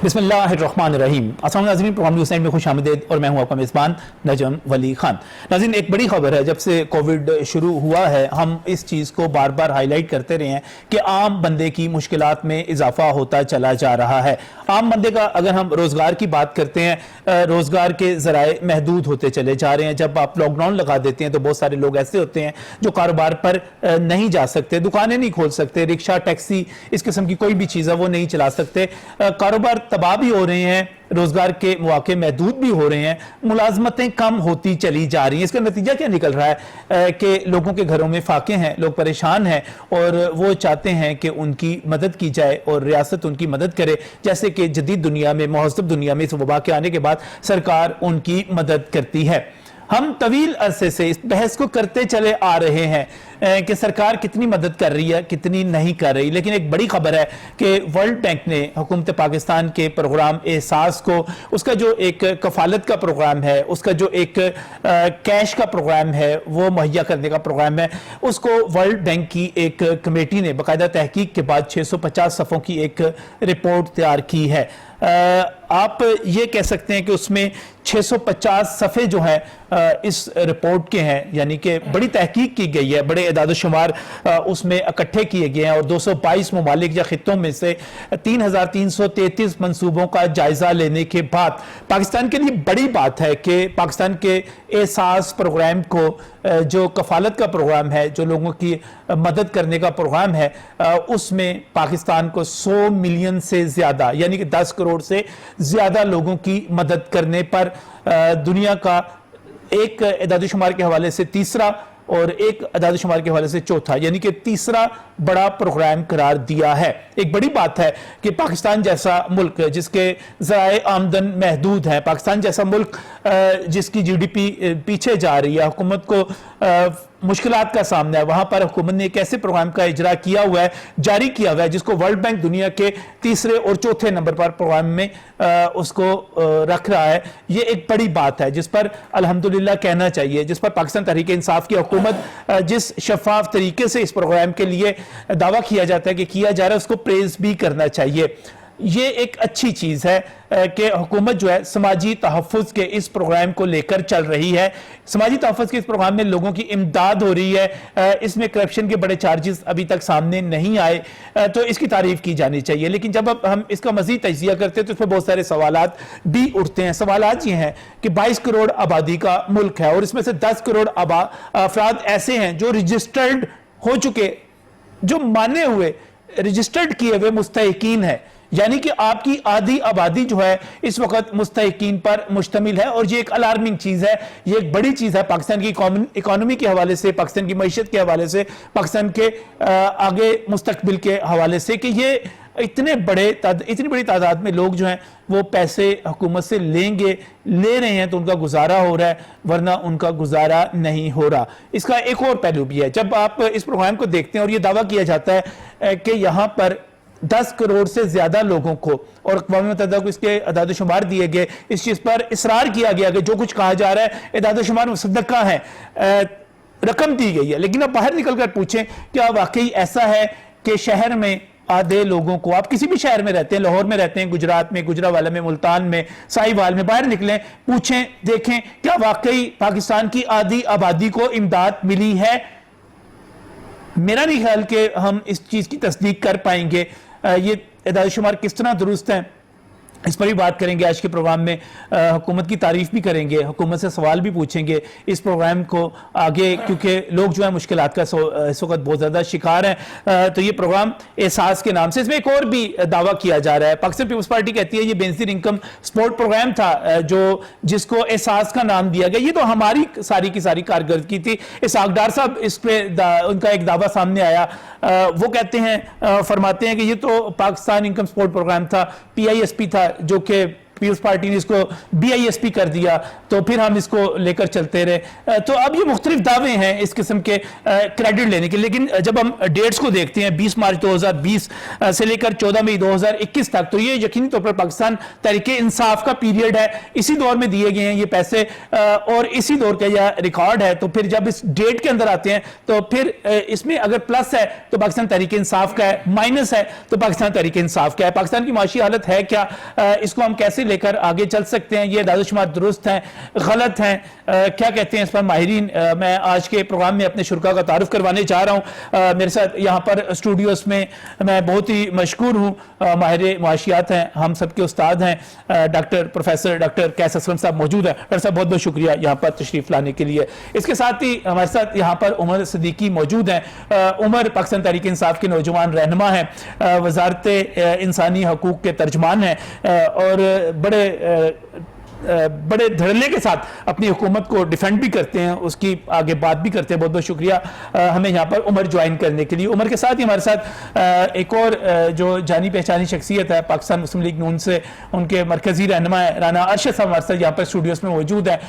बिस्मिल्लाहिर्रहमानिर्रहीम। अस्सलाम नाज़रीन, प्रोग्राम न्यूज़ टाइम में खुश आमदीद और मैं हूं आपका मेज़बान नजम वली खान। नाज़रीन, एक बड़ी खबर है। जब से कोविड शुरू हुआ है हम इस चीज़ को बार बार हाईलाइट करते रहे हैं कि आम बंदे की मुश्किलात में इजाफा होता चला जा रहा है। आम बंदे का अगर हम रोज़गार की बात करते हैं, रोज़गार के ज़राए महदूद होते चले जा रहे हैं। जब आप लॉकडाउन लगा देते हैं तो बहुत सारे लोग ऐसे होते हैं जो कारोबार पर नहीं जा सकते, दुकानें नहीं खोल सकते, रिक्शा टैक्सी इस किस्म की कोई भी चीज़ है वो नहीं चला सकते, कारोबार तबाह भी हो रहे हैं, रोजगार के मौके महदूद भी हो रहे हैं, मुलाजमतें कम होती चली जा रही हैं। इसका नतीजा क्या निकल रहा है कि लोगों के घरों में फाके हैं, लोग परेशान हैं और वो चाहते हैं कि उनकी मदद की जाए और रियासत उनकी मदद करे, जैसे कि जदीद दुनिया में, महज़ब दुनिया में इस वबा के आने के बाद सरकार उनकी मदद करती है। हम तवील अरसे से इस बहस को करते चले आ रहे हैं कि सरकार कितनी मदद कर रही है, कितनी नहीं कर रही, लेकिन एक बड़ी खबर है कि वर्ल्ड बैंक ने हुकूमत पाकिस्तान के प्रोग्राम एहसास को, उसका जो एक कफालत का प्रोग्राम है, उसका जो एक कैश का प्रोग्राम है, वो मुहैया करने का प्रोग्राम है, उसको वर्ल्ड बैंक की एक कमेटी ने बाकायदा तहकीक के बाद 650 सफ़ों की एक रिपोर्ट तैयार की है। आप ये कह सकते हैं कि उसमें 650 सफ़े जो हैं इस रिपोर्ट के हैं, यानी कि बड़ी तहकीक की गई है, बड़े इदाद-ओ-शुमार उसमें इकट्ठे किए गए हैं और 222 ममालिक या खित्तों में से 3333 मंसूबों का जायजा लेने के बाद पाकिस्तान के लिए बड़ी बात है कि पाकिस्तान के एहसास प्रोग्राम को, जो कफालत का प्रोग्राम है, जो लोगों की मदद करने का प्रोग्राम है, उसमें पाकिस्तान को 100 मिलियन से ज्यादा यानी कि 10 करोड़ से ज्यादा लोगों की मदद करने पर दुनिया का एक इदाद-ओ-शुमार के हवाले से तीसरा और एक इदाद-ओ-शुमार के हवाले से चौथा, यानी कि तीसरा बड़ा प्रोग्राम करार दिया है। एक बड़ी बात है कि पाकिस्तान जैसा मुल्क जिसके ज़राए आमदन महदूद हैं, पाकिस्तान जैसा मुल्क जिसकी जीडीपी पीछे जा रही है, हुकूमत को मुश्किलात का सामना है, वहां पर हुकूमत ने एक ऐसे प्रोग्राम का इजरा किया हुआ है, जारी किया हुआ है, जिसको वर्ल्ड बैंक दुनिया के तीसरे और चौथे नंबर पर प्रोग्राम में उसको रख रहा है। ये एक बड़ी बात है जिस पर अल्हम्दुलिल्लाह कहना चाहिए, जिस पर पाकिस्तान तहरीक इंसाफ की हुकूमत जिस शफाफ तरीके से इस प्रोग्राम के लिए दावा किया जाता है कि किया जा रहा है, उसको प्रेज भी करना चाहिए। ये एक अच्छी चीज है कि हुकूमत जो है समाजी तहफ़्फ़ुज़ के इस प्रोग्राम को लेकर चल रही है। समाजी तहफ़्फ़ुज़ के इस प्रोग्राम में लोगों की इमदाद हो रही है, इसमें करप्शन के बड़े चार्जेस अभी तक सामने नहीं आए, तो इसकी तारीफ की जानी चाहिए। लेकिन जब अब हम इसका मज़ीद तजिया करते हैं तो इसमें बहुत सारे सवालात भी उठते हैं। सवालात ये हैं कि 22 करोड़ आबादी का मुल्क है और इसमें से 10 करोड़ अफराद ऐसे हैं जो रजिस्टर्ड हो चुके, जो माने हुए, रजिस्टर्ड किए हुए मुस्तहिकीन है, यानी कि आपकी आधी आबादी जो है इस वक्त मुस्तहिकीन पर मुश्तमिल है और ये एक अलार्मिंग चीज है, ये एक बड़ी चीज है पाकिस्तान की इकोनॉमी के हवाले से, पाकिस्तान की मईशत के हवाले से, पाकिस्तान के आगे मुस्तकबिल के हवाले से, कि ये इतनी बड़ी तादाद में लोग जो हैं वो पैसे हुकूमत से ले रहे हैं तो उनका गुजारा हो रहा है, वरना उनका गुजारा नहीं हो रहा। इसका एक और पहलू भी है। जब आप इस प्रोग्राम को देखते हैं और ये दावा किया जाता है कि यहाँ पर 10 करोड़ से ज्यादा लोगों को, और अक़वाम मुत्तहिदा को इसके इदाद-ओ-शुमार दिए गए, इस चीज पर इसरार किया गया कि जो कुछ कहा जा रहा है इदाद-ओ-शुमार मुसद्दक़ा है, रकम दी गई है, लेकिन अब बाहर निकलकर पूछें क्या वाकई ऐसा है कि शहर में आधे लोगों को, आप किसी भी शहर में रहते हैं, लाहौर में रहते हैं, गुजरात में, गुजरावाला में, मुल्तान में, साहिवाल में, बाहर निकलें, पूछें, देखें क्या वाकई पाकिस्तान की आधी आबादी को इमदाद मिली है? मेरा नहीं ख्याल कि हम इस चीज की तस्दीक कर पाएंगे। ये इदाद-ओ-शुमार किस तरह दुरुस्त है, इस पर भी बात करेंगे आज के प्रोग्राम में। हुकूमत की तारीफ भी करेंगे, हुकूमत से सवाल भी पूछेंगे इस प्रोग्राम को आगे, क्योंकि लोग जो है मुश्किलात का इस वक्त बहुत ज़्यादा शिकार हैं। तो ये प्रोग्राम एहसास के नाम से, इसमें एक और भी दावा किया जा रहा है। पाकिस्तान पीपल्स पार्टी कहती है ये बेनज़ीर इनकम सपोर्ट प्रोग्राम था जिसको एहसास का नाम दिया गया, ये तो हमारी सारी की सारी कारकर्दगी थी। इसहाक डार साहब इस पर उनका एक दावा सामने आया, वो कहते हैं, फरमाते हैं कि ये तो पाकिस्तान इनकम सपोर्ट प्रोग्राम था, PISP था, जो कि पीपल्स पार्टी ने इसको BISP कर दिया, तो फिर हम इसको लेकर चलते रहे। तो अब ये मुख्तलिफ दावे हैं इस किस्म के क्रेडिट लेने के। लेकिन जब हम डेट्स को देखते हैं 20 मार्च 2020 से लेकर 14 मई 2021 तक, तो ये यकीनी तौर पर पाकिस्तान तहरीक इंसाफ का पीरियड है। इसी दौर में दिए गए हैं ये पैसे और इसी दौर का यह रिकॉर्ड है। तो फिर जब इस डेट के अंदर आते हैं तो फिर इसमें अगर प्लस है तो पाकिस्तान तहरीक इंसाफ का है, माइनस है तो पाकिस्तान तहरीक इंसाफ का है। पाकिस्तान की माशी हालत है क्या, इसको हम कैसे लेकर आगे चल सकते हैं, ये दादुशुमार दुरुस्त हैं, गलत हैं, क्या कहते हैं इस पर माहिरीन। मैं आज के प्रोग्राम में अपने शुरा का तारुफ करवाने जा रहा हूँ। मेरे साथ यहाँ पर स्टूडियोस में मैं बहुत ही मशकूर हूँ, माहिर मुआशियात हैं, हम सबके उस्ताद हैं, प्रोफेसर डॉक्टर कैस असलम साहब मौजूद है। डॉक्टर साहब बहुत बहुत शुक्रिया यहाँ पर तशरीफ लाने के लिए। इसके साथ ही हमारे साथ यहाँ पर उमर सिद्दीकी मौजूद हैं। उमर पाकिस्तान तहरीक इंसाफ के नौजवान रहनुमा हैं, वजारत इंसानी हकूक के तर्जमान हैं और बड़े धड़ल्ले के साथ अपनी हुकूमत को डिफेंड भी करते हैं, उसकी आगे बात भी करते हैं। बहुत बहुत शुक्रिया हमें यहाँ पर उमर ज्वाइन करने के लिए। उमर के साथ ही हमारे साथ एक और जो जानी पहचानी शख्सियत है पाकिस्तान मुस्लिम लीग नून से, उनके मरकजी रहनुमा है राना अरशद साहब हमारे साथ यहाँ पर स्टूडियोज में मौजूद है।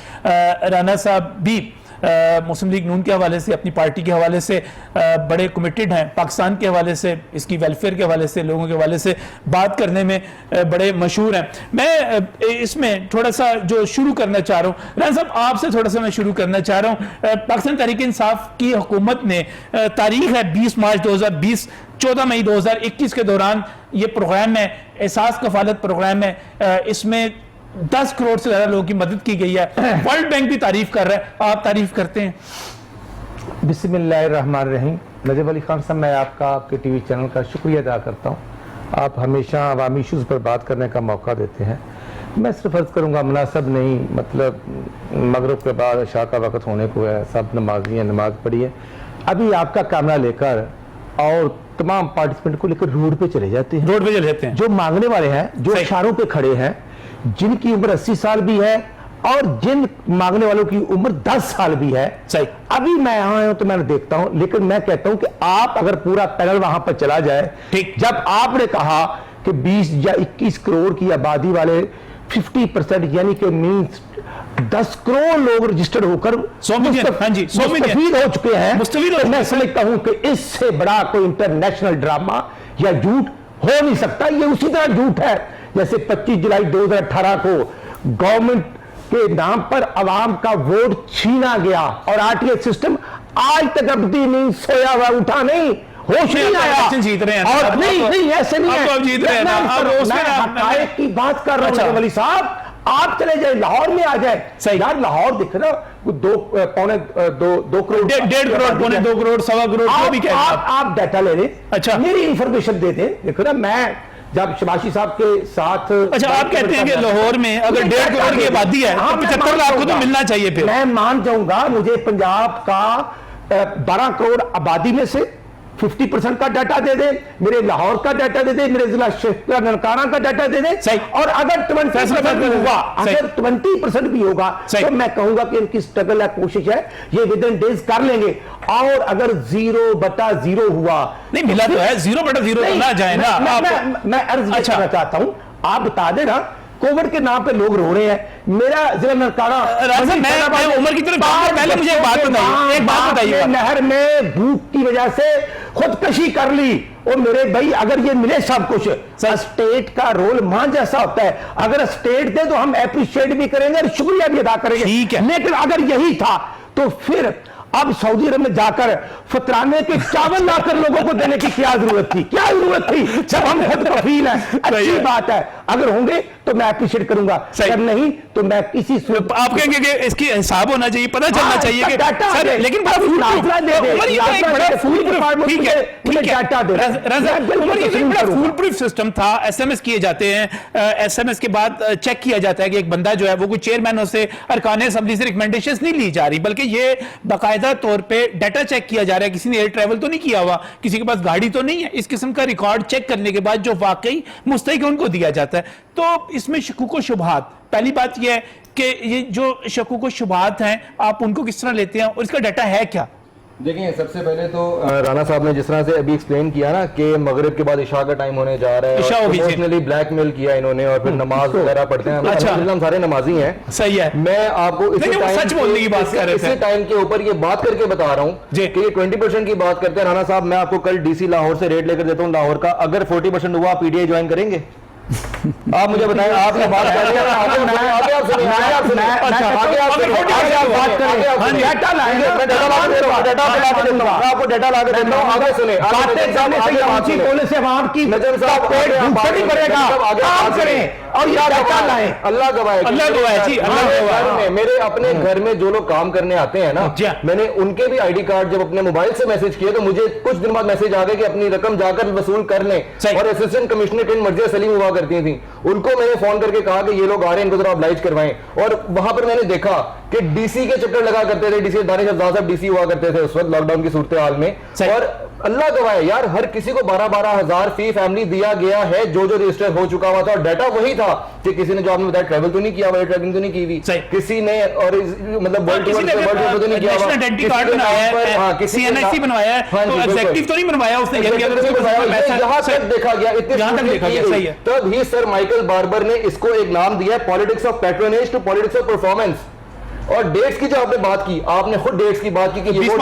राना साहब भी मुस्लिम लीग नून के हवाले से, अपनी पार्टी के हवाले से बड़े कमिटेड हैं, पाकिस्तान के हवाले से, इसकी वेलफेयर के हवाले से, लोगों के हवाले से बात करने में बड़े मशहूर हैं। मैं इसमें थोड़ा सा जो शुरू करना चाह रहा हूँ, राना साहब आपसे थोड़ा सा मैं शुरू करना चाह रहा हूँ। पाकिस्तान तहरीक इंसाफ की हुकूमत ने, तारीख है 20 मार्च 2020, 14 मई 2021 के दौरान ये प्रोग्राम है, एहसास कफालत प्रोग्राम है, इसमें 10 करोड़ से ज्यादा लोगों की मदद की गई है। वर्ल्ड बैंक भी तारीफ कर रहा है, आप तारीफ करते हैं? बिस्मिल्लाहिर्रहमानिर्रहीम। नजब अली खान साहब, मैं आपके टीवी चैनल का शुक्रिया अदा करता हूँ। आप हमेशा अवामी इशूज़ पर बात करने का मौका देते हैं। मैं सिर्फ अर्ज करूँगा, मुनासब नहीं, मतलब मगरिब के बाद इशा का वक्त होने को है, सब नमाजी हैं, नमाज पढ़ी है, अभी आपका कैमरा लेकर और तमाम पार्टिसिपेंट को लेकर रोड पे चले जाते हैं। रोड पे चले जाते हैं जो मांगने वाले हैं, जो इशारों पे खड़े हैं, जिनकी उम्र 80 साल भी है और जिन मांगने वालों की उम्र 10 साल भी है। सही। अभी मैं यहाँ हूं तो मैंने देखता हूं, लेकिन मैं कहता हूं कि आप अगर पूरा पैनल वहां पर चला जाए, ठीक, जब आपने कहा कि 20 या 21 करोड़ की आबादी वाले 50% यानी कि मीन्स 10 करोड़ लोग रजिस्टर्ड होकर मुस्तफीद हो चुके हैं, तो मैं समझता हूं कि इससे बड़ा कोई इंटरनेशनल ड्रामा या झूठ हो नहीं सकता। ये उसी तरह झूठ है जैसे 25 जुलाई 2018 को गवर्नमेंट के नाम पर अवाम का वोट छीना गया और आरटीआई सिस्टम आज तक अभी नहीं सोया हुआ, उठा नहीं, होश नहीं आया। जीत रहे हैं और नहीं ऐसे नहीं है, मैं हकायक की बात कर रहा हूं। वली साहब, आप चले जाए लाहौर में आ जाए, यार लाहौर दिख रहा 2 करोड़, 1.5 करोड़, पौने 2 करोड़, 1.25 करोड़ भी आप डाटा ले लें। अच्छा, मेरी इंफॉर्मेशन दे दें। देखो ना, मैं जब शबाशी साहब के साथ, अच्छा आप कहते हैं कि लाहौर में अगर 1.5 करोड़ की आबादी है तो 75 लाख को तो मिलना चाहिए। फिर मैं मान जाऊंगा, मुझे पंजाब का 12 करोड़ आबादी में से 50% का डाटा दे दे, मेरे लाहौर का डाटा दे दे, मेरे जिला ननकाना का डाटा दे दे, और अगर 20% भी होगा, अगर 20% भी होगा तो मैं कहूंगा कि इनकी स्ट्रगल है, कोशिश है, ये विद इन डेज कर लेंगे। और अगर 0/0 हुआ, नहीं मिला तो है, 0/0 तो ना जाए ना। मैं अर्ज करना चाहता हूं, आप बता देना, कोविड के नाम पे लोग रो रहे हैं। मेरा जिला ननकाना, मैं उमर की तरफ पहले मुझे एक बात बताइए, नहर में भूख की वजह से खुदकशी कर ली। और मेरे भाई, अगर ये मिले सब कुछ, स्टेट का रोल मां जैसा होता है, अगर स्टेट दे तो हम एप्रिशिएट भी करेंगे और शुक्रिया भी अदा करेंगे। लेकिन अगर यही था तो फिर अब सऊदी अरब में जाकर फतराने के चावल लाकर लोगों को देने की क्या जरूरत थी? क्या जरूरत थी जब हम खुद कफील हैं? अच्छी बात है, अगर होंगे तो मैं अप्रिशिएट करूंगा, अगर नहीं तो मैं किसी आप कहेंगे कि इसकी हिसाब होना चाहिए, पता चलना चाहिए कि सर, लेकिन फूल प्रूफ सिस्टम था। एसएमएस किए जाते हैं, एसएमएस के बाद चेक किया जाता है कि एक बंदा जो है वो कोई चेयरमैन से अरकान असेंबली से रिकमेंडेशंस नहीं ली जा रही, बल्कि ये बाकायदा तौर पे डाटा चेक किया जा रहा है। किसी ने एयर ट्रैवल तो नहीं किया हुआ, किसी के पास गाड़ी तो नहीं है, इस किस्म का रिकॉर्ड चेक करने के बाद जो वाकई मुस्तहिक है उनको दिया जाता है। तो इसमें शकूक व शुबहात, पहली बात यह है कि ये जो शकूक व शुबहात हैं आप उनको किस तरह लेते हैं और इसका डाटा है क्या? देखिए सबसे पहले तो राना साहब ने जिस तरह से अभी एक्सप्लेन किया ना कि मगरिब के बाद इशा का टाइम होने जा रहा है, इमोशनली ब्लैकमेल किया इन्होंने और फिर नमाज वगैरह पढ़ते हैं। अच्छा, हम सारे नमाजी हैं, सही है। मैं आपको इसी टाइम के ऊपर ये बात करके बता रहा हूँ कि ये 20% की बात करते हैं। राना साहब मैं आपको कल डीसी लाहौर से रेट लेकर देता हूँ लाहौर का, अगर 40% हुआ पीटीआई ज्वाइन करेंगे? आप मुझे बताएं, आपने बात कर रहे हैं, आगे आप सुनिए, आगे आप सुनिए, अच्छा आगे आप सुनिए, आगे आप बात करें, डेटा लाएंगे, मैं डेटा ला के देता हूं, डेटा ला के देता हूं, मैं आपको डेटा ला के देता हूं, आगे सुनिए, बातें साहब आगे ऊंची बोले से वहां की नजर साहब पेट भूख नहीं पड़ेगा, काम करें और ये डेटा लाएं, अल्लाह गवाह, अल्लाह गवाह जी, अल्लाह गवाह। मेरे अपने घर में जो लोग काम करने आते हैं ना, मैंने उनके भी आईडी कार्ड जब अपने मोबाइल से मैसेज किए तो मुझे कुछ दिन बाद मैसेज आ गया कि अपनी रकम जाकर वसूल कर लें। और असिस्टेंट कमिश्नर मर्जिया सलीम हुआ करती थी, उनको मैंने फोन करके कहा कि ये लोग आ रहे हैं, इनको जरा ऑब्लाइज करवाएं। और वहां पर मैंने देखा कि डीसी के चक्कर लगा करते थे, डीसी दानिश अफजाल साहब डीसी हुआ करते थे उस वक्त लॉकडाउन की सूरत हाल में। और अल्लाह गवाह है यार, हर किसी को 12-12 हजार फी फैमिली दिया गया है जो जो रजिस्टर हो चुका हुआ था, और डाटा वही था कि किसी ने जो आपने बताया ट्रैवल तो नहीं किया, वाइड ट्रैकिंग तो नहीं की हुई, किसी ने और मतलब वर्ल्ड टूर तो नहीं किया, आइडेंटिटी कार्ड बनाया है, सीएनआईसी बनवाया है, तो एग्जीक्यूटिव तो नहीं बनवाया उसने, ये यहां तक देखा गया, यहां तक देखा गया, सही है। तब ही सर माइकल बार्बर ने इसको एक नाम दिया है politics of patronage to politics of performance. और डेट्स की जो आपने बात की, आपने खुद डेट्स की बात की कि ये वो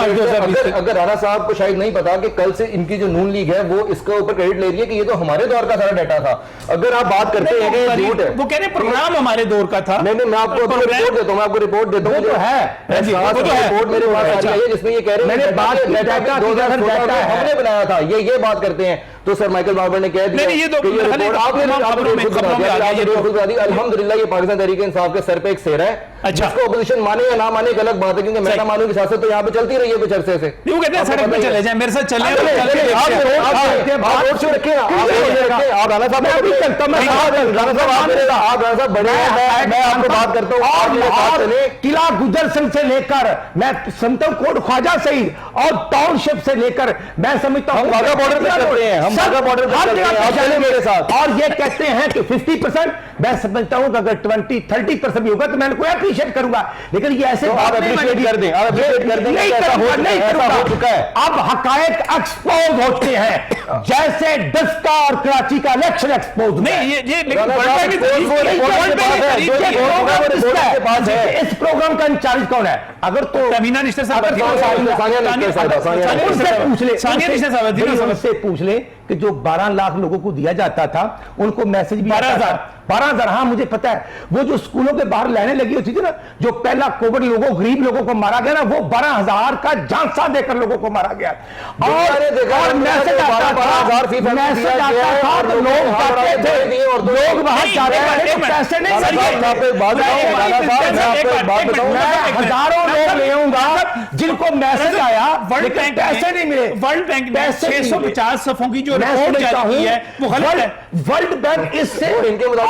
अगर राणा साहब को शायद नहीं पता कि कल से इनकी जो नून लीग है वो इसके ऊपर क्रेडिट ले रही है कि ये तो हमारे दौर का सारा डाटा था। अगर आप बात करते हैं कि झूठ है, वो कह रहे प्रोग्राम हमारे दौर का था। नहीं मैं आपको रिपोर्ट देता हूं, मैं आपको रिपोर्ट देता हूं, रिपोर्ट मेरे पास आ रही है जिसमें ये कह रहे हैं हमने बनाया था, ये बात करते हैं। तो सर माइकल बार्बर ने कह दिया अल्हम्दुलिल्लाह ये पाकिस्तान तहरीक इंसाफ के सर पे एक सेहरा है। अच्छा, जिसको ऑपोजिशन माने या ना माने एक अलग बात है, क्योंकि मैं ना मानूं की सियासत तो यहाँ पे चलती रही है कुछ अरसे से। वो कहते हैं सड़क पे चले जाएं, मेरे साथ चले, आप रोड शो रखिए, आप राणा साहब मैं भी चलता हूं, राणा साहब आप मेरे आप राणा साहब बड़े हैं, मैं आपको बात करता हूं, आप मेरे साथ चले। किला गुजरसन से लेकर मैं संतम कोट ख्वाजा सईद और टाउनशिप से लेकर मैं समझता हूं वाघा बॉर्डर पे चल रहे हैं, हम वाघा बॉर्डर पे चल रहे हैं, आप चले मेरे साथ। और ये कहते हैं कि 50%, मैं समझता हूं कि अगर 20-30% भी होगा तो मैं कोई अप्रिशिएट करूंगा, लेकिन ये ऐसे आप अप्रिशिएट कर दें, आप अप्रिशिएट कर दें, नहीं हो चुका है। अब हकायक एक्सपोज होते हैं जैसे डस्का और कराची का इलेक्शन एक्सपोज नहीं, ये इस प्रोग्राम का इंचार्ज कौन है? अगर तो तमीना निश्चर साहब पूछ ले कि जो 12 लाख लोगों को दिया जाता था उनको मैसेज भी 12,000 हाँ मुझे पता है। वो जो स्कूलों के बाहर लाइनें लगी होती थी ना, जो पहला कोविड लोगों गरीब लोगों को मारा गया ना, वो 12,000 का झांसा देकर लोगों को मारा गया। और मैसेज आता था तो लोग जाते थे, लोग वहां जा रहे हैं, पैसे नहीं, हजारों लोग ले आऊंगा जिनको मैसेज आया लेकिन पैसे नहीं मिले। वर्ल्ड बैंक ने 650 सफों की जो रिपोर्ट जारी की है वो गलत है। वर्ल्ड बैंक इससे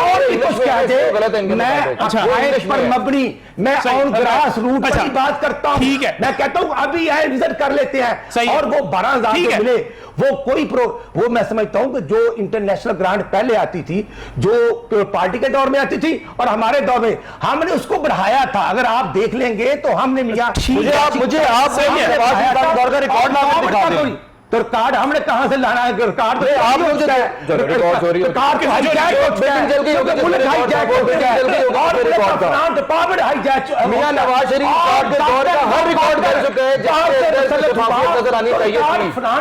और भी कुछ कहते हैं। मैं अकायद पर मबनी, मैं ऑन ग्रास रूट की बात करता हूं। ठीक है, मैं कहता हूं अभी आए विजिट कर लेते हैं और वो 12,000 जो मिले वो कोई वो मैं समझता हूं कि जो इंटरनेशनल ग्रांट पहले आती थी, जो पार्टी के दौर में आती थी और हमारे दौर में हमने उसको बढ़ाया था। अगर आप देख लेंगे तो हमने मुझे आप रिकॉर्ड ना तो कार्ड हमने कहां से लाना है? कार्ड तो आप नवाज शरीफ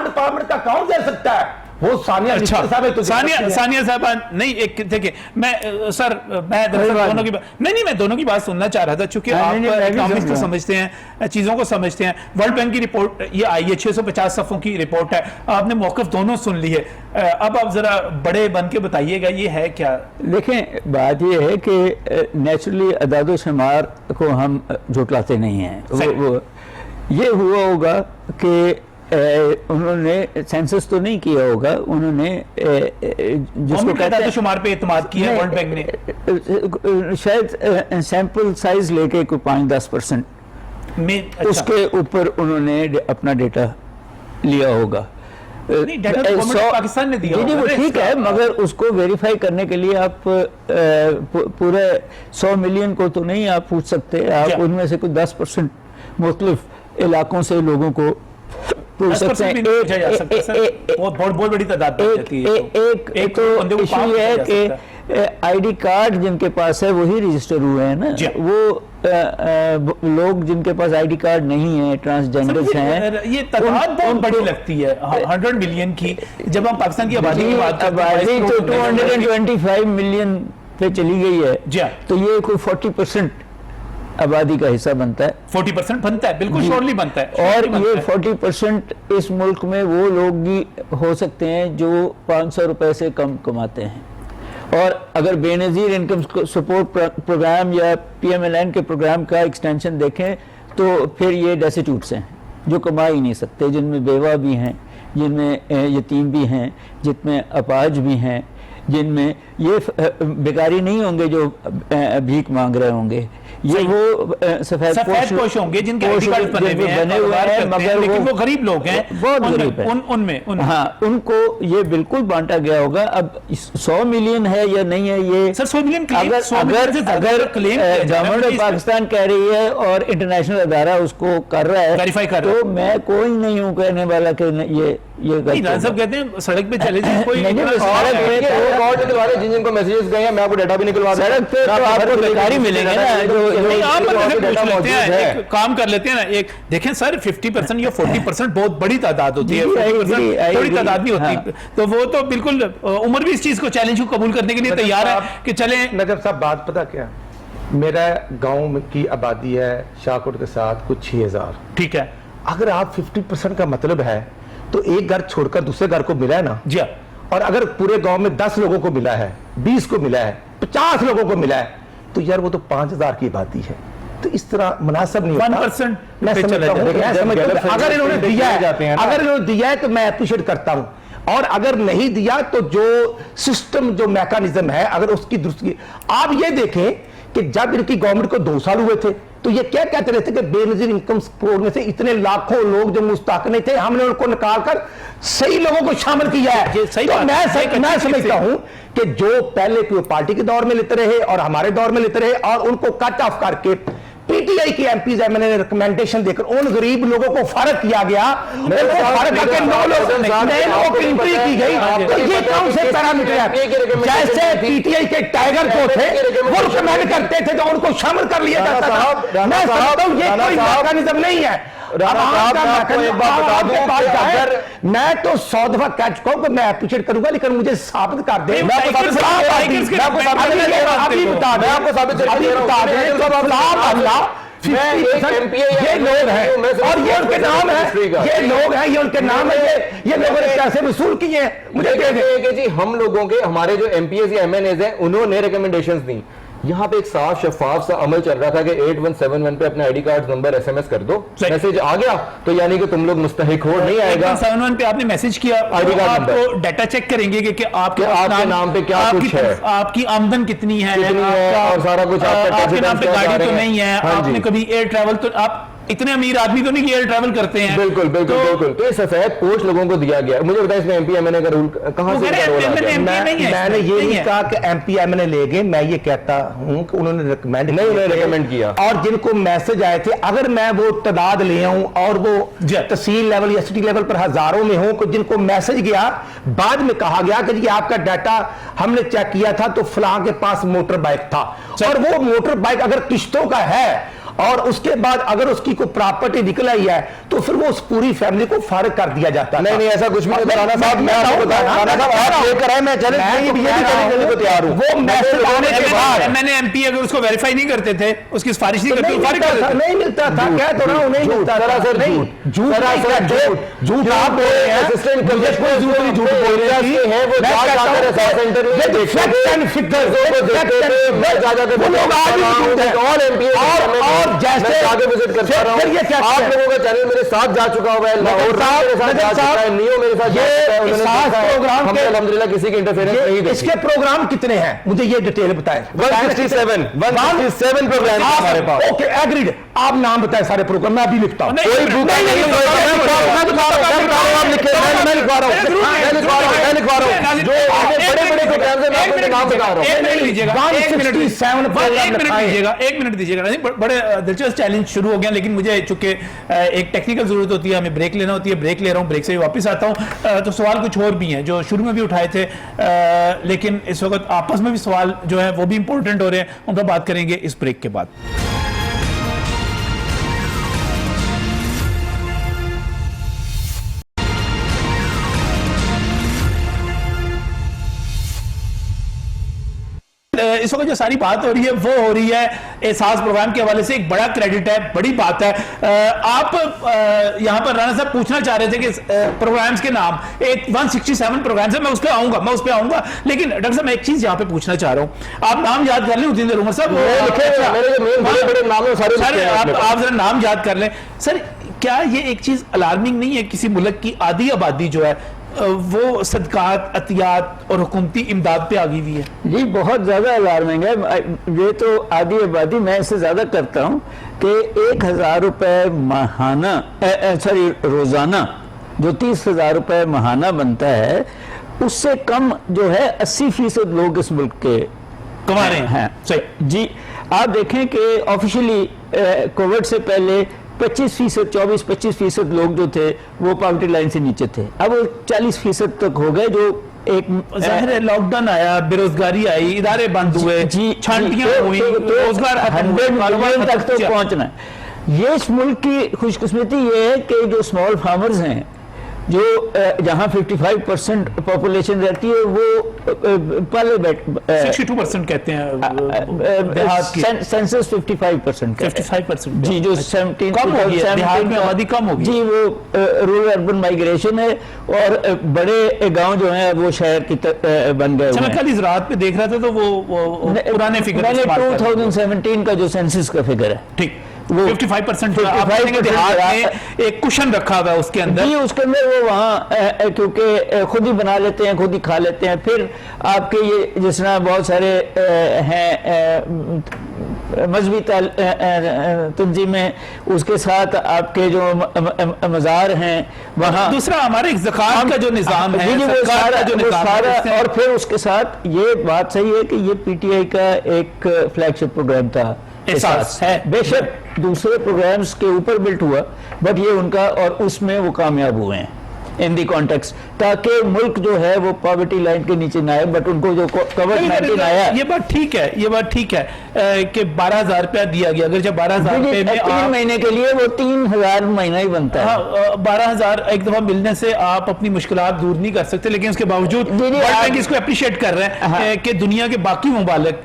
डिपार्टमेंट का कौन दे सकता है? वो सानिया सानिया साहब नहीं, एक देखिए मैं सर मैं दोनों की नहीं मैं दोनों की बात सुनना चाह रहा था, चूंकि आप इकोनॉमिक्स को समझते हैं, चीजों को समझते हैं। वर्ल्ड बैंक की रिपोर्ट ये आई है, 650 सफ़ों की रिपोर्ट है, आपने मौक़िफ़ दोनों सुन ली है। अब आप जरा बड़े बन के बताइएगा ये है क्या? देखें, बात ये है कि नेचुरली अदाद शुमार को हम झुटलाते नहीं हैं। ये हुआ होगा कि उन्होंने सेंसस तो नहीं किया होगा, उन्होंने जिसको कहते हैं शुमार पे एतमाद किया वर्ल्ड बैंक ने, शायद सैंपल साइज लेके कोई 5-10% में उसके ऊपर उन्होंने अपना डेटा लिया होगा। पाकिस्तान ने दिया वो ठीक है, मगर उसको वेरीफाई करने के लिए आप पूरे 100 मिलियन को तो नहीं आप पूछ सकते, आप उनमें से कोई 10% मुख्तलिफ इलाकों से लोगों को पूछ सकते हैं। नहीं, डाटा गवर्नमेंट पाकिस्तान ने दिया, वो ठीक है, मगर उसको वेरीफाई करने के लिए आप पूरे 100 मिलियन को तो नहीं आप पूछ सकते, आप उनमें से कोई 10% मुख्तलिफ इलाकों से लोगों को पूछ सकते हैं। बहुत बड़ी तादाद एक तो इशू ये है कि आईडी कार्ड जिनके पास है वही रजिस्टर हुए हैं ना, वो लोग जिनके पास आईडी कार्ड नहीं है, ट्रांसजेंडर्स हैं, ये तादाद बहुत बड़ी लगती है 100 मिलियन की। जब हम पाकिस्तान की आबादी की बात करते हैं, आबादी तो 225 मिलियन पे चली गई है, तो ये कोई 40% आबादी का हिस्सा बनता है। 40% बनता है, बिल्कुल श्योरली बनता है। और ये 40% इस मुल्क में वो लोग भी हो सकते हैं जो 500 रुपए से कम कमाते हैं। और अगर बेनज़ीर इनकम सपोर्ट प्रोग्राम या PMLN के प्रोग्राम का एक्सटेंशन देखें तो फिर ये डेस्टिट्यूट्स हैं जो कमा ही नहीं सकते, जिनमें बेवा भी हैं, जिनमें यतीम भी हैं, जिनमें अपाज भी हैं, जिनमें ये बेकारी नहीं होंगे जो भीख मांग रहे होंगे, ये वो सफेद पोश होंगे जिनके आईडी कार्ड बने हुए हैं, मगर लेकिन वो गरीब लोग हैं, बहुत गरीब है उनमें हाँ, उनको ये बिल्कुल बांटा गया होगा। अब 100 मिलियन है या नहीं है ये सर 100 मिलियन अगर गवर्नमेंट ऑफ पाकिस्तान कह रही है और इंटरनेशनल अदारा उसको कर रहा है, वेरीफाई कर रहा है, तो मैं कोई नहीं हूँ कहने वाला कि ये सब कहते हैं सड़क पे चले जाए, कोई जिनको मैसेजेस गए हैं, मैं आपको डाटा भी निकलवा दूं। सड़क पे तो आपको बेकारी मिलेगा ना, एक काम कर लेते हैं ना, एक देखें सर 50% या 40% बहुत बड़ी तादाद होती है, थोड़ी तादाद नहीं होती, तो वो तो बिल्कुल उम्र भी इस चीज को चैलेंज को कबूल करने के लिए तैयार है कि चले। नजर साहब बात पता क्या, मेरा गांव की आबादी है शाहकोट के साथ कुछ 6000, ठीक है। अगर आप 50% का मतलब है तो एक घर छोड़कर दूसरे घर को मिला है ना जी, और अगर पूरे गांव में 10 लोगों को मिला है, 20 को मिला है, 50 लोगों को मिला है, तो यार वो तो 5000 की आबादी है, तो इस तरह मुनासिब नहीं होता। 1% मैं समझता हूं, अगर इन्होंने दिया है तो मैं अप्रिशिएट करता हूं, और अगर नहीं दिया तो जो सिस्टम जो मैकेनिज्म है अगर उसकी दुरुस्ती। आप ये देखें कि जब इनकी गवर्नमेंट को 2 साल हुए थे तो ये क्या कहते रहते कि बेनजीर इनकम सपोर्ट में से इतने लाखों लोग जो मुस्तहक नहीं थे, हमने उनको निकालकर सही लोगों को शामिल किया है। तो मैं समझता हूं कि जो पहले की पार्टी के दौर में लेते रहे और हमारे दौर में लेते रहे और उनको कट ऑफ करके पीटीआई की एमपीज एमएनए ने रिकमेंडेशन देकर उन गरीब लोगों को फर्क किया गया, उनको फर्क करके 9 लोगों की एंट्री की गई, तो ये कौन से पैरामीटर है? जैसे पीटीआई के टाइगर को थे वो रिकमेंड करते थे तो उनको शामिल कर लिया जाता था। मैं समझता हूं ये कोई मैकेनिज्म नहीं है। मैं तो 100 दफा कह चुका हूं कि मैं अप्रिशिएट करूंगा, लेकिन मुझे साबित कर दे। ये लोग हैं और ये उनके नाम है, ये लोग हैं, ये उनके नाम है, ये लोगों ने पैसे वसूल किए हैं। मुझे कह जी हम लोगों के हमारे जो एमपीएस या एमएनएज हैं उन्होंने रिकमेंडेशंस दी। यहाँ पे एक साफ शफाफ सा अमल चल रहा था कि 8171 पे अपना आईडी कार्ड नंबर SMS कर दो, मैसेज आ गया तो यानी कि तुम लोग मुस्तहिक हो, नहीं आएगा। 8171 पे आपने मैसेज किया, आईडी कार्ड आपको डाटा चेक करेंगे कि आपके नाम पे क्या कुछ है, आपकी आमदन कितनी है और सारा कुछ आपके नाम पे गाड़ी तो नहीं है, आपने कभी एयर ट्रैवल, तो आप इतने अमीर आदमी तो नहीं कि एयर ट्रैवल करते हैं। बिल्कुल बिल्कुल बिल्कुल। तो ये सफेद पोस्ट लोगों को दिया गया। मुझे बताएं इसमें एमपी एमएनए का रूल कहां से मैंने ये नहीं कहा कि एमपी एमएनए ले गए, मैं ये कहता हूं कि उन्होंने रिकमेंड किया और जिनको मैसेज आए थे, अगर मैं वो तादाद ले आऊं और वो तहसील लेवल या सिटी लेवल पर हजारों में हो, जिनको मैसेज गया बाद में कहा गया कि जी आपका डाटा हमने चेक किया था तो फलां के पास मोटर बाइक था, और वो मोटर बाइक अगर किश्तों का है और उसके बाद अगर उसकी कोई प्रॉपर्टी निकल आई है तो फिर वो उस पूरी फैमिली को फारिग कर दिया जाता है। नहीं ऐसा कुछ नहीं। राना साहब मैं आपको बता रहा हूं, आप लेकर आए, मैं चैलेंज को तैयार हूं। वो मैसेज आने के बाद मैंने एमपी अगर उसको वेरीफाई नहीं करते थे, उसकी सिफारिश नहीं करते, फारिग कर देते, नहीं मिलता था। क्या तो रहा हूं, नहीं मिलता था। सर झूठ आप बोल रहे हैं, असिस्टेंट कमिश्नर झूठ बोल रहे हैं, वो जाकर सेंटर में देखते हैं फिगर्स को देखते हैं, मैं ज्यादा वो लोग आज भी झूठ है। ऑल एमपी और जैसे आगे विजिट करता रहा हूं, आप लोगों का चैनल मेरे साथ जा चुका हुआ है, लाहौर मेरे साथ जा चुका है, नियो मेरे साथ जा चुका है, उन्होंने प्रोग्राम के अल्हम्दुलिल्लाह किसी की इंटरफेरेंस नहीं देखी। इसके प्रोग्राम कितने हैं मुझे ये डिटेल बताएं। 167 प्रोग्राम हमारे पास। Okay agreed. आप नाम बताएं सारे प्रोग्राम, मैं अभी लिखता हूं। कोई बुक नहीं, मैं लिखवा रहा हूं जो बड़े बड़े टाइम से मैं आपको नाम बता रहा हूं। एक मिनट दीजिएगा, एक मिनट दीजिएगा। नहीं, बड़े दिलचस्प चैलेंज शुरू हो गया, लेकिन मुझे चूंकि एक टेक्निकल जरूरत होती है, हमें ब्रेक लेना होती है, ब्रेक ले रहा हूं, ब्रेक से वापस आता हूं। तो सवाल कुछ और भी हैं जो शुरू में भी उठाए थे, लेकिन इस वक्त आपस में भी सवाल जो है वो भी इंपॉर्टेंट हो रहे हैं, उन पर बात करेंगे इस ब्रेक के बाद। इस वक्त जो सारी बात हो रही है वो हो रही है एहसास प्रोग्राम के हवाले से। एक बड़ा क्रेडिट है, बड़ी बात है। आप यहां पर राणा साहब पूछना चाह रहे थे कि प्रोग्राम्स के नाम, एक 167 प्रोग्राम्स है, मैं उस पर आऊंगा, लेकिन डॉक्टर साहब मैं एक चीज यहां पे पूछना चाह रहा हूं। आप नाम याद कर लें उदिंदर उमर साहब, आप जरा नाम याद कर लें सर। क्या ये एक चीज अलार्मिंग नहीं है, किसी मुल्क की आधी आबादी जो है वो सदकात, अतियात और हुकूमती इमदाद पे आ गई हुई है? जी बहुत ज़्यादा अलार्मिंग है। ये तो आधी आबादी, मैं इससे ज़्यादा करता हूँ कि 1,000 रुपये माहाना, सॉरी रोज़ाना, जो 30,000 रुपये माहाना बनता है, उससे कम जो है 80% लोग इस मुल्क के कमा रहे हैं। सही जी। आप देखें कि ऑफिशियली कोविड से पहले 25%, 24-25% लोग जो थे वो पॉवर्टी लाइन से नीचे थे। अब वो 40% तक हो गए। जो एक जाहिर है लॉकडाउन आया, बेरोजगारी आई, इदारे बंद हुए, छांटियां हुई, रोजगार 100 मिलियन तक तो पहुंचना है। ये इस मुल्क की खुशकिस्मती ये है कि जो स्मॉल फार्मर्स हैं, जो जहां 55% पॉपुलेशन रहती है, वो पहले 62% कहते हैं, सेंसस 55% 55% जी, जो 17 कम हो गई है, बिहार में आबादी कम होगी जी। वो रूरल अर्बन माइग्रेशन है और बड़े गांव जो हैं वो शहर की बन गए। मैं कल इस रात पे देख रहा था तो वो पुराने फिगर मैंने 2017 का जो सेंसस का फिगर है, ठीक, वो 55% एक कुशन रखा हुआ है उसके अंदर जी। उसके अंदर वो वहाँ क्योंकि खुद ही बना लेते हैं, खुद ही खा लेते हैं। फिर आपके ये जिस तरह बहुत सारे हैं मजहबी तंजीमें, उसके साथ आपके जो मज़ार हैं वहाँ, दूसरा हमारे ज़कात का जो निज़ाम है, वो सारा, और फिर उसके साथ ये बात सही है कि ये पीटीआई का एक फ्लैगशिप प्रोग्राम था, एहसास है। बेशक दूसरे प्रोग्राम्स के ऊपर बिल्ट हुआ, बट ये उनका, और उसमें वो कामयाब हुए हैं इन दी कॉन्टेक्स्ट, ताकि मुल्क जो है वो पॉवर्टी लाइन के नीचे ना आए। बट उनको जो कोविड-19 आया, ये बात ठीक है, ये बात ठीक है कि 12,000 रुपया दिया गया। अगर जब 12,000 रुपये में 3 महीने के लिए वो 3,000 महीना ही बनता है। हाँ, 12,000 एक दफा मिलने से आप अपनी मुश्किलात दूर नहीं कर सकते, लेकिन उसके बावजूद वर्ल्ड बैंक इसको अप्रिशिएट कर रहे हैं कि दुनिया के बाकी मुमालिक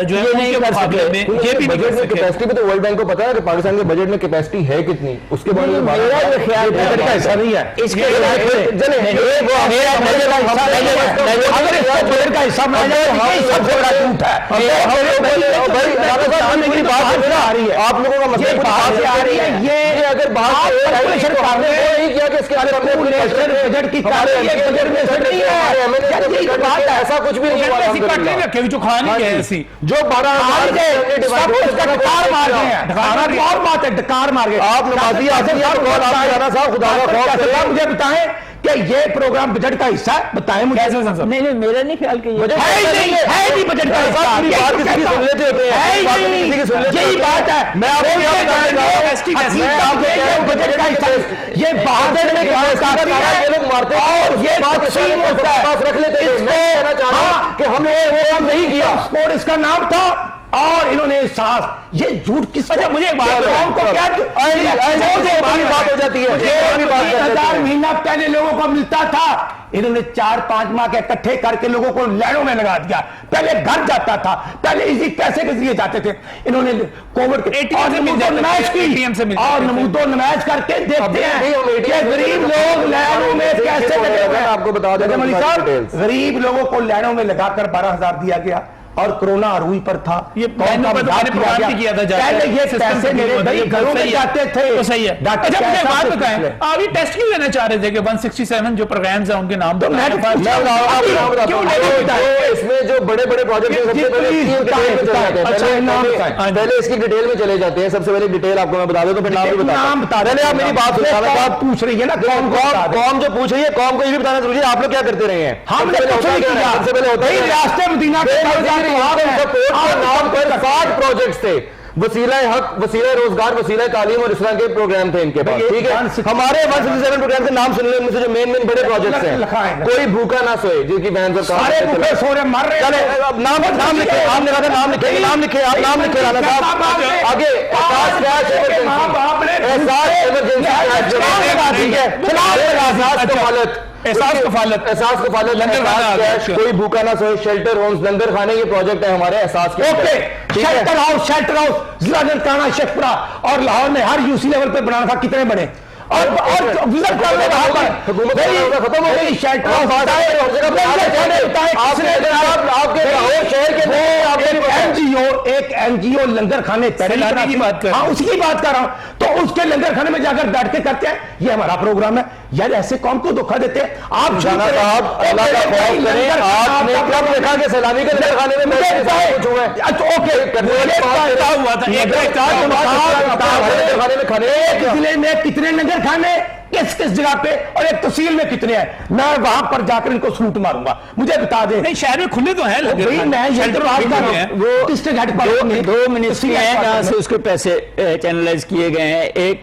जो है उनके मुकाबले में ये भी बजट में कैपेसिटी पे तो वर्ल्ड बैंक को पता है कि पाकिस्तान के बजट में कैपेसिटी है कितनी, उसके बारे में मेरा ये ख्याल बजट का हिस्सा नहीं है। इसके आप लोगों का मतलब आ रही है। ये अगर बात किया कि इसके बजट की ऐसा कुछ भी नहीं रखे जो खाने गए ऐसी जो 12,000 डकार मार गए। आप नमाजी साहब खुदा का खौफ, मुझे बताएं कि ये प्रोग्राम बजट का हिस्सा है? बताएं मुझे। नहीं, मेरा नहीं ख्याल कि है नहीं बजट का हिस्सा। यही बात है, मैं आपको बजट का हिस्सा, ये बहादुर में लोग मारते हैं और ये रख लेते हैं कि हमने वो नहीं किया, स्पोर्ट इसका नाम था और इन्होंने साहस, ये झूठ किस, मुझे एक बात को क्या बात हो जाती है। 1,000 महीना पहले लोगों को मिलता था, इन्होंने 4-5 माह के इकट्ठे करके लोगों को लाइनों में लगा दिया। पहले घर जाता था, पहले इसी पैसे के लिए जाते थे। इन्होंने कोविड और नमूदो नमाज करके देखते हैं कि गरीब लोग लाइनों में कैसे लगे हुए हैं। आपको बता दें गरीब लोगों को लाइनों में लगाकर 12,000 दिया गया। और कोरोना अरूई पर था। ये बहनों पर तो प्रोग्राम भी किया था, पहले ये पैसे मेरे भाई घरों में जाते थे। तो सही है। अच्छा मुझे बात बताएं, आप ये टेस्ट क्यों लेना चाह रहे थे कि 167 जो प्रोग्राम्स हैं उनके नाम? इसमें जो बड़े बड़े प्रोजेक्ट हैं सबसे पहले इसकी डिटेल में चले जाते हैं। सबसे पहले डिटेल आपको मैं बता दूं तो फिर नाम भी बता। पहले आप मेरी बात पूछ रही है ना, कौम जो पूछ रही है, कौम को ये भी बताना जरूरी है आप लोग क्या करते रहे हैं। हमने सबसे पहले होता है राष्ट्रीय मदीना नाम पर 60 प्रोजेक्ट्स थे। वसीला हक, वसीला रोजगार, वसीला तालीम और इस तरह के प्रोग्राम थे इनके पास। ठीक है, हमारे 167 प्रोग्राम के नाम सुन लें, उनमें से जो मेन बड़े प्रोजेक्ट्स हैं। कोई भूखा ना सोए, जिनकी बहन सारे भूखे सो रहे मर रहे। चले नाम लिखे, आपने कहा नाम लिखे, नाम लिखे, आप नाम लिखे राना साहब आगे। एहसास कफालत कोई भूखा ना सोए, शेल्टर होम्स, लंगर खाने, ये प्रोजेक्ट है हमारे एहसास के। ओके, शेल्टर हाउस जिला ननकाना, शेखपुरा और लाहौर में हर यूसी लेवल पे बनाना था। कितने बने? और विजिट कर ले वहां पर खत्म हो गई। शेल्टर हाउस आपके लाहौर शहर के एक एनजीओ लंगर खाने पहले की बात कर, हाँ उसकी बात कर रहा हूं। तो उसके लंगर खाने में जाकर बैठ के करते हैं, ये हमारा प्रोग्राम है यार। ऐसे कौम को धोखा देते हैं आप। जाना साहब, अल्लाह का खौफ करें। आपने कब देखा कि सैलानी के लंगर खाने में एक जिले में कितने लंगर खाने, किस किस जगह पे, और एक तहसील में कितने हैं? मैं वहां पर जाकर इनको सलूट मारूंगा, मुझे बता दे। नहीं, शहर में खुले तो है मैं वो डिस्ट्रिक्ट हेड 2 मिनिस्ट्री हैं जहाँ से उसके पैसे चैनलाइज किए गए हैं। एक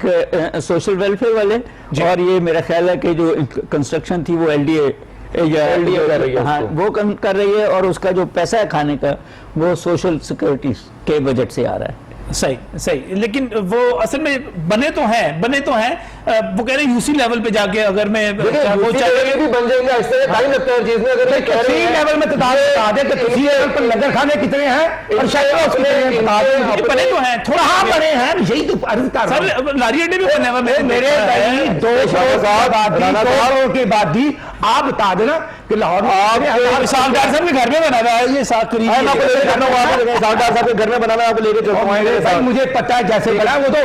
सोशल वेलफेयर वाले, और ये मेरा ख्याल है कि जो कंस्ट्रक्शन थी वो एलडीए कर रही है। हाँ, वो कर रही है, और उसका जो पैसा है खाने का वो सोशल सिक्योरिटी के बजट से आ रहा है। सही, लेकिन वो असल में बने तो हैं। वो कह रहे हैं यूसी लेवल पे जाके अगर मैं वो चाहिए भी बन जाएंगे, इससे टाइम लगता है चीज में। अगर मैं कह रही लेवल में बता दे कि तहसील लेवल पर लंगर खाने कितने हैं और शहर बने तो हैं, थोड़ा हाँ बने हैं। यही तो अर्ज कर रहा हूं सर, लारी अड्डे भी बने हुए मेरे 200 करोड़ की आबादी। आप बता देना कि लाहौर साहब के घर में बना रहा है ये साथ करीब साहब के घर में बनाना आपको लेके चलता भाई, मुझे पता है जैसे बना वो तो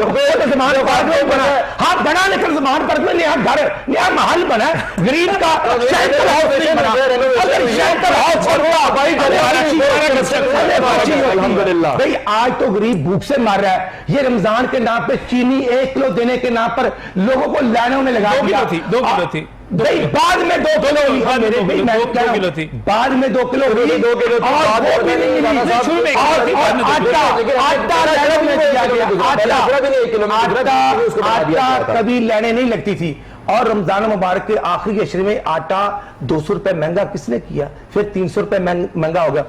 जमान पार्क में बना। हाँ बना, लेकिन जमान पार्क में नया घर, नया महल बना, गरीब का शेल्टर हाउस नहीं बना। अगर शेल्टर हाउस अल्हम्दुलिल्लाह भाई, आज तो गरीब भूख से मर रहा है। ये रमजान के नाम पे चीनी 1 किलो देने के नाम पर लोगों को लाइनों में लगा दिया। 2 किलो थी भाई, बाद में 2 किलो हुई। मेरे भाई मैं 2 किलो थी, बाद में 2 किलो हुई, 2 किलो आटा कभी लेने नहीं लगती थी। और रमजान मुबारक के आखिरी अशरे में आटा 200 रुपए महंगा किसने किया? फिर 300 रुपए महंगा हो गया।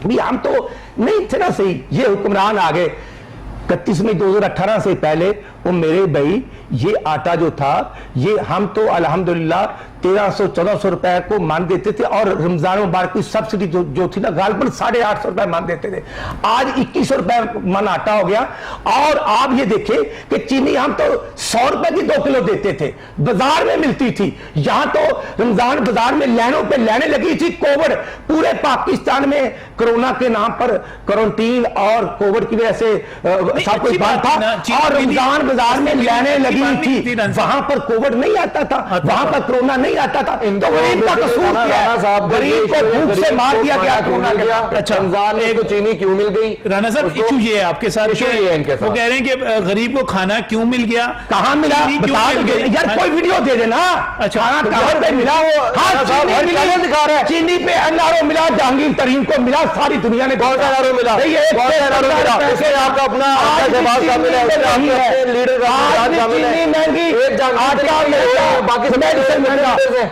भी हम तो नहीं थे ना सही, ये हुक्मरान आ गए। 31 मई 2018 से पहले वो मेरे भाई ये आटा जो था, ये हम तो अल्हम्दुलिल्लाह 1300-1400 रुपए को मान देते थे, और रमजान मुबारक की सब्सिडी जो थी ना गालबन 850 रुपए मान देते थे। आज 2100 रुपए मन आटा हो गया। और आप ये देखें कि चीनी हम तो 100 रुपए की 2 किलो देते थे, बाजार में मिलती थी। यहां तो रमजान बाजार में लाइनों पे लाइनें लगी थी। कोविड पूरे पाकिस्तान में कोरोना के नाम पर क्वारंटीन और कोविड की वजह से सब कुछ बंद था, और रमजान बाजार में लाइनें लगी थी। वहां पर कोविड नहीं आता था, वहां पर कोरोना नहीं आता था। तो गरीब का कसूर क्या है? गरीब को भूख से मार दिया गया, कोरोना गया। अच्छा, रमजान में को चीनी क्यों मिल गई? राना साहब, इशू ये है आपके साथ, वो कह रहे हैं कि गरीब को खाना क्यों मिल गया, कहां मिला यार? कोई वीडियो दे देना। अच्छा, कहां पे मिला? वो दिखा रहा है, चीनी पे एनआरओ मिला, जहांगीर तरीन को मिला, सारी दुनिया ने कौन सा एनआरओ मिला? आपका अपना लीडर महंगी,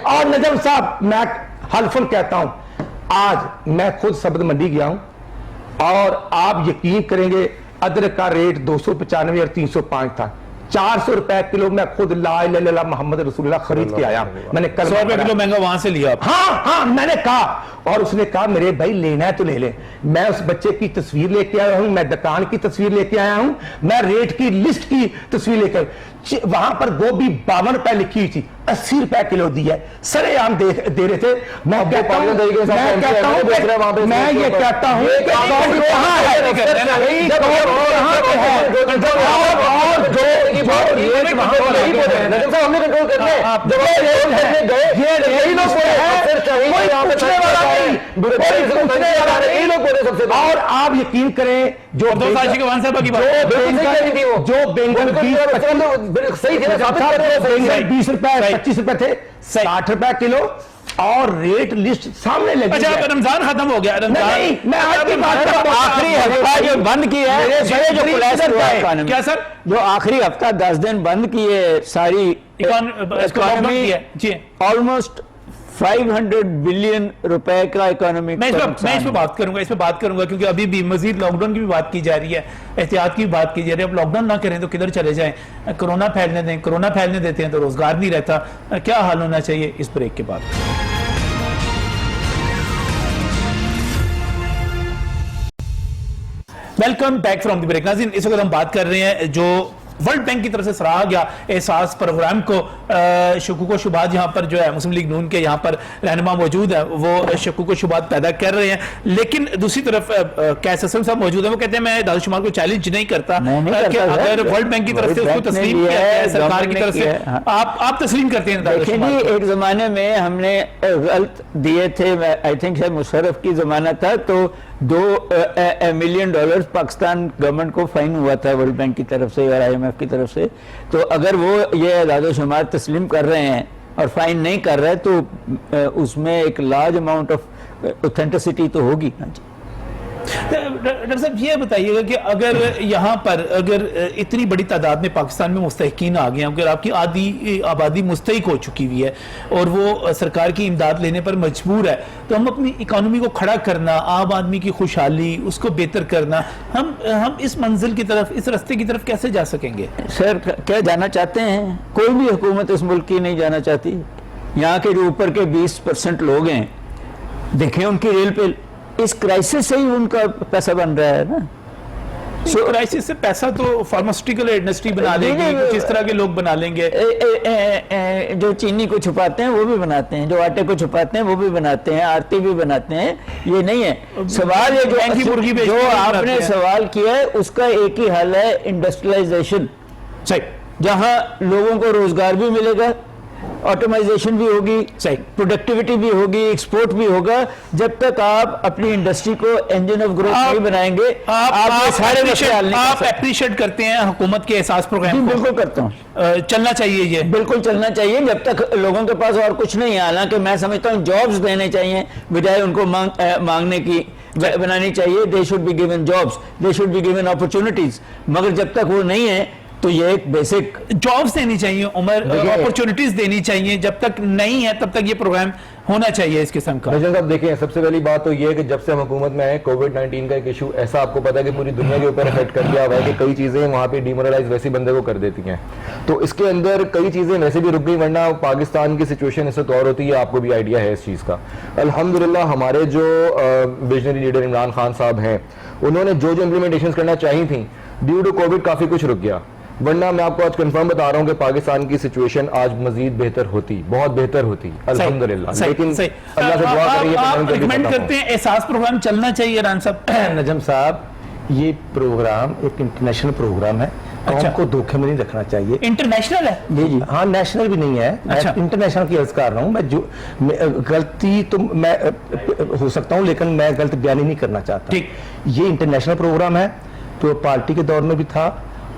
और नजम साहब, मैं हल्फन कहता हूं, आज मैं खुद सब्ज मंडी गया हूं, और आप यकीन करेंगे अदरक का रेट 295 और 305 था। 400 रुपए किलो मैं खुद ला इलाहा इल्लल्लाह मोहम्मद रसूलुल्लाह खरीद के आया। मैंने कल 100 रुपए किलो महंगा वहां से लिया। हाँ, मैंने कहा, और उसने कहा मेरे भाई लेना है तो ले ले। मैं उस बच्चे की तस्वीर लेके आया हूं, मैं दुकान की तस्वीर लेके आया हूं, मैं रेट की लिस्ट की तस्वीर लेकर वहां पर गोभी 52 रुपए लिखी हुई थी, 80 रुपए किलो दी है, सरेआम दे रहे थे। मैं कहता हूं मैं ये कहता हूं और आप यकीन करें जो बेंगन सही 20 रुपए 25 रुपए थे, 60 रुपए किलो और रेट लिस्ट सामने लगी। अच्छा, रमजान खत्म हो गया, नहीं मैं आज की बात कर रहा हूं, आखिरी हफ्ता जो बंद की है, क्या सर, जो आखिरी हफ्ता 10 दिन बंद की है सारी इकोनॉमी, ऑलमोस्ट 500 बिलियन रुपए का इकोनॉमिक। मैं इस पे बात करूंगा क्योंकि अभी भी मजीद लॉकडाउन की भी बात की जा रही है, एहतियात की बात की जा रही है। अब लॉकडाउन ना करें तो किधर चले जाएं, कोरोना फैलने दें, कोरोना फैलने देते हैं तो रोजगार नहीं रहता। क्या हाल होना चाहिए इस ब्रेक के बाद? Welcome back from the break. नाज़रीन, इस वक्त हम बात कर रहे हैं जो वर्ल्ड बैंक की तरफ से सराहा गया एहसास प्रोग्राम को। शक्कू को शुबात यहाँ पर जो है मुस्लिम लीग नून के यहाँ पर रहनुमा मौजूद है, वो शक्कू को शुबात पैदा कर रहे हैं। लेकिन दूसरी तरफ कैस असलम साहब मौजूद है, वो कहते हैं मैं दानिशुमार को चैलेंज नहीं करता कि अगर वर्ल्ड बैंक की तरफ से उसको तस्लीम किया है, सरकार की तरफ से आप तस्लीम करते हैं। एक जमाने में हमने गलत दिए थे, आई थिंक मुशर्रफ की जमाना था, तो $2 मिलियन पाकिस्तान गवर्नमेंट को फाइन हुआ था वर्ल्ड बैंक की तरफ से और IMF की तरफ से। तो अगर वो ये आदाद-ओ-शुमार तस्लीम कर रहे हैं और फाइन नहीं कर रहे तो उसमें एक लार्ज अमाउंट ऑफ ऑथेंटिसिटी तो होगी। डॉक्टर साहब ये बताइएगा कि अगर यहाँ पर अगर इतनी बड़ी तादाद में पाकिस्तान में मुस्तहिकीन आ गए हैं, अगर आपकी आधी आबादी मुस्तहिक हो चुकी हुई है और वो सरकार की इमदाद लेने पर मजबूर है, तो हम अपनी इकानमी को खड़ा करना, आम आदमी की खुशहाली उसको बेहतर करना, हम इस मंजिल की तरफ, इस रास्ते की तरफ कैसे जा सकेंगे? सर क्या जाना चाहते हैं? कोई भी हुकूमत इस मुल्क की नहीं जाना चाहती। यहाँ के जो ऊपर के 20% लोग हैं, देखें उनकी रेल पे इस क्राइसिस से ही उनका पैसा बन रहा है ना। क्राइसिस से पैसा तो फार्मास्यूटिकल इंडस्ट्री बना लेगी, कुछ इस तरह के लोग बना लेंगे। जो चीनी को छुपाते हैं वो भी बनाते हैं, जो आटे को छुपाते हैं वो भी बनाते हैं, आरती भी बनाते हैं। ये नहीं है सवाल, ये जो आपने सवाल किया है उसका एक ही हल है, इंडस्ट्रियलाइजेशन। सही, जहां लोगों को रोजगार भी मिलेगा, ऑटोमाइजेशन भी होगी, सही प्रोडक्टिविटी भी होगी, एक्सपोर्ट भी होगा। जब तक आप अपनी इंडस्ट्री को इंजन ऑफ ग्रोथ नहीं बनाएंगे, आप सारे आप एप्रिशिएट करते हैं हुकूमत के एहसास प्रोग्राम? बिल्कुल करता हूँ, चलना चाहिए, ये बिल्कुल चलना चाहिए जब तक लोगों के पास और कुछ नहीं है। हालांकि मैं समझता हूँ जॉब्स देने चाहिए बजाय उनको मांगने की, बनानी चाहिए। They should be given jobs, they should be given opportunities. मगर जब तक वो नहीं है तो ये एक बेसिक जॉब्स देनी चाहिए, अपॉर्चुनिटीज देनी चाहिए। जब तक नहीं है तब तक ये प्रोग्राम होना चाहिए इस किस्म का। साहब देखिए, सबसे पहली बात तो ये है कि जब से हम हुकूमत में आए, कोविड-19 का एक इशू ऐसा आपको पता है कि पूरी दुनिया के ऊपर इफेक्ट कर दिया हुआ है कि कई चीजें वहां पे डिमोरलाइज वैसे बंदे को कर देती हैं। तो इसके अंदर कई चीजें वैसे भी रुक गई, वरना पाकिस्तान की सिचुएशन इस वक्त और होती है। आपको भी आइडिया है इस चीज का। अल्हम्दुलिल्लाह हमारे जो विजनरी लीडर इमरान खान साहब हैं, उन्होंने जो इम्प्लीमेंटेशन करना चाहिए थी, ड्यू टू कोविड काफी कुछ रुक गया। वरना मैं आपको आज कंफर्म बता रहा हूं कि पाकिस्तान की सिचुएशन आज मजीद बेहतर होती, बहुत बेहतर होती अल्हम्दुलिल्लाह। लेकिन अल्लाह से दुआ करिए। आप रिकमेंड करते हैं एहसास प्रोग्राम चलना चाहिए रान साहब? नजम साहब, ये प्रोग्राम एक इंटरनेशनल प्रोग्राम है, कौम को धोखे में नहीं रखना चाहिए। इंटरनेशनल है? जी, हाँ नेशनल भी नहीं है। अच्छा। इंटरनेशनल की अर्ज कर रहा हूँ मैं। जो गलती तो मैं हो सकता हूँ, लेकिन मैं गलत बयानी नहीं करना चाहता। ठीक, ये इंटरनेशनल प्रोग्राम है, तो पार्टी के दौर में भी था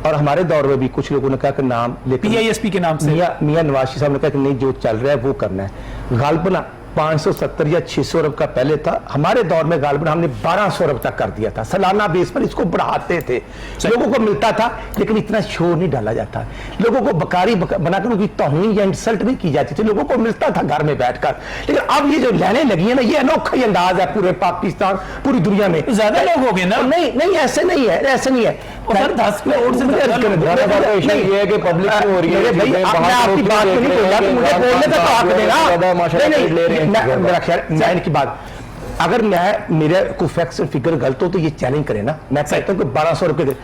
और हमारे दौर में भी कुछ लोगों ने कहा कि नाम लेते, PISP के नाम से मियां नवाज साहब ने कहा कि नहीं, जो चल रहा है वो करना है। गालबन 570 या 600 अरब का पहले था, हमारे दौर में गालबन हमने 1200 अरब तक कर दिया था। सालाना बेस पर इसको बढ़ाते थे, लोगों को मिलता था, लेकिन इतना शोर नहीं डाला जाता। लोगों को बकारी बनाकर उनकी तौहीन या इंसल्ट नहीं की जाती थी, लोगों को मिलता था घर में बैठकर। लेकिन अब ये जो लेने लगी है ना, ये अनोखा ही अंदाज है पूरे पाकिस्तान, पूरी दुनिया में। ज्यादा लोग हो गए ना? नहीं, ऐसे नहीं है, ऐसे नहीं है। 10 करोड़ से ये है कि पब्लिक हो रही है। भाई आपकी बात नहीं बोल रहा, मुझे बोलने का तो हक देना। मेरा ख्याल मैं इनकी बात अगर मेरे को फैक्ट्स एंड फिगर गलत हो तो ये चैलेंज करें ना, मैं कहता हूं कि 1200 रुपए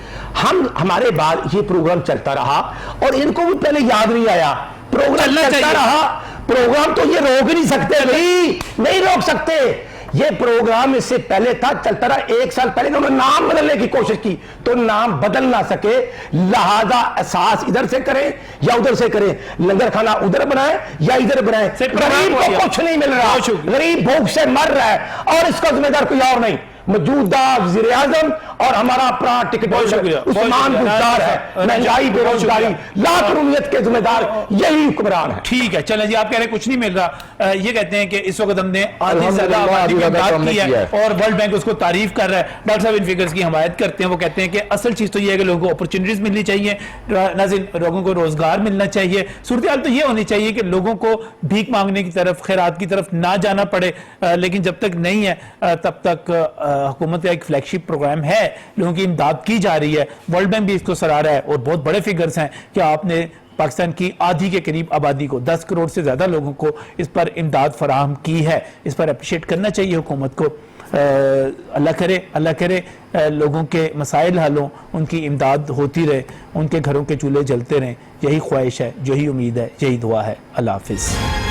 हमारे बाद ये प्रोग्राम चलता रहा और इनको भी पहले याद नहीं आया, प्रोग्राम चलता रहा, प्रोग्राम तो ये रोक नहीं सकते भाई, नहीं रोक सकते। ये प्रोग्राम इससे पहले था, चलता रहा, 1 साल पहले उन्होंने नाम बदलने की कोशिश की तो नाम बदल ना सके, लिहाजा एहसास इधर से करें या उधर से करें, लंगर खाना उधर बनाए या इधर बनाए, गरीब को कुछ नहीं मिल रहा, गरीब भूख से मर रहा है और इसका जिम्मेदार कोई और नहीं, मौजूदा वज़ीर आज़म और हमारा प्राण टिकट उस्मान गुलजार है। महंगाई, बेरोजगारी, लापरवाहियत के जिम्मेदार यही हुक्मरान है। ठीक है, चलें जी, आप कह रहे हैं कुछ नहीं मिल रहा, ये कहते हैं कि इस वक्त हमने आधी से ज्यादा आबादी की बात की है और वर्ल्ड बैंक उसको तारीफ कर रहा है। डॉक्टर साहब इन फिगर्स की हमायत करते हैं, वो कहते हैं कि असल चीज तो ये है कि लोगों को अपॉर्चुनिटीज मिलनी चाहिए, नाज़रीन लोगों को रोजगार मिलना चाहिए। सूरत हाल तो ये होनी चाहिए कि लोगों को भीख मांगने की तरफ, खैरात की तरफ ना जाना पड़े, लेकिन जब तक नहीं है तब तक हुकूमत का एक फ्लैगशिप प्रोग्राम है, लोगों की इमदाद की जा रही है, वर्ल्ड बैंक भी इसको सराह रहा है और बहुत बड़े फिगर्स हैं कि आपने पाकिस्तान की आधी के करीब आबादी को, 10 करोड़ से ज्यादा लोगों को इस पर इमदाद फराहम की है। इस पर अप्रिशिएट करना चाहिए हुकूमत को। अल्लाह करे लोगों के मसाइल हल हों, उनकी इमदाद होती रहे, उनके घरों के चूल्हे जलते रहें, यही ख्वाहिश है, यही उम्मीद है, यही दुआ है। अल्लाह हाफिज़।